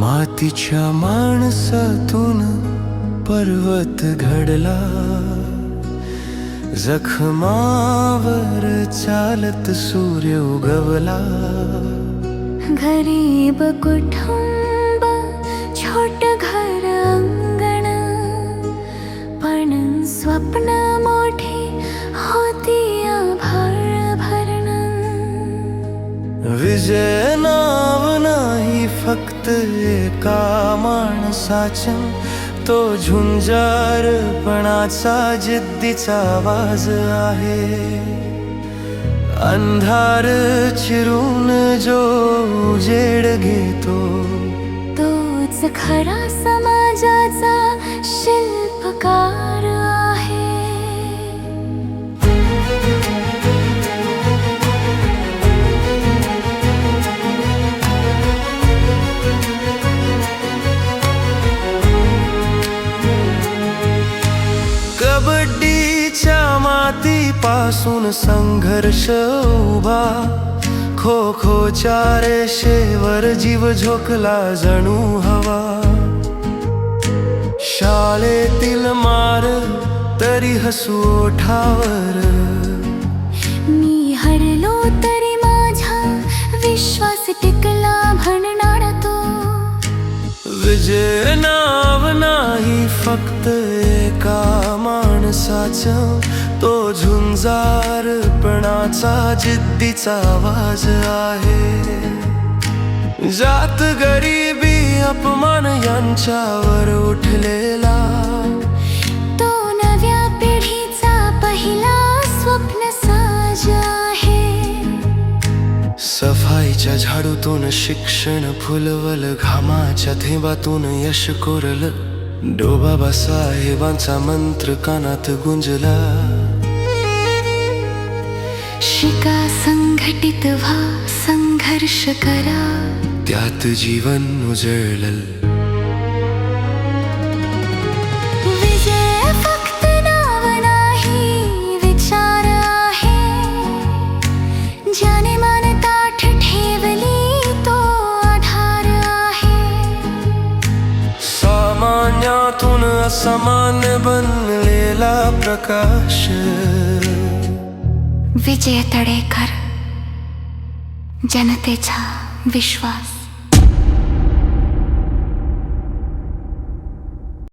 मातीच्या माणसातून पर्वत घडला, जखमावर चालत सूर्य उगवला. गरीब कुटुंब, छोट घर अंगण, पण स्वप्न मोठी होती आभाळ भरण. विजय नाव नाही फक्त एका माणसाचं, तो झुंजारपणाचा जिद्दीचा आवाज आहे. अंधार चिरून जो उजेड घेतो, तोच खरा समाजाचा शिल्पकार आहे. कबड्डीच्या मातीपासून संघर्ष उभा, खो खोच्या रेषेवर जीव झोकला जणू हवा. शाळेतील मार तरी हसू ओठावर, मी हरलो तरी माझा विश्वास टिकला म्हणणार तो. विजय नाव नाही फक्त एका माणसाचं, तो झुंजारपणाचा जिद्दीचा आवाज आहे. जात गरिबी अपमान यांच्यावर उठलेला, तो नव्या पिढीचा पहिला स्वप्न साज आहे. सफाईच्या झाडूतून शिक्षण फुलवलं, घामाच्या थेंबातून यश कोरलं. बाबासाहेबांचा मंत्र कानात गुंजला. शिका, संघटित व्हा, संघर्ष करा, त्यात जीवन उजळलं. विजय फक्त नाव नाही, विचार आहे. ज्याने मन ताठ ठेवली तो आधार आहे. सामान्यातून असामान्य बनलेला प्रकाश. विजय तळेकर, जनतेचा विश्वास.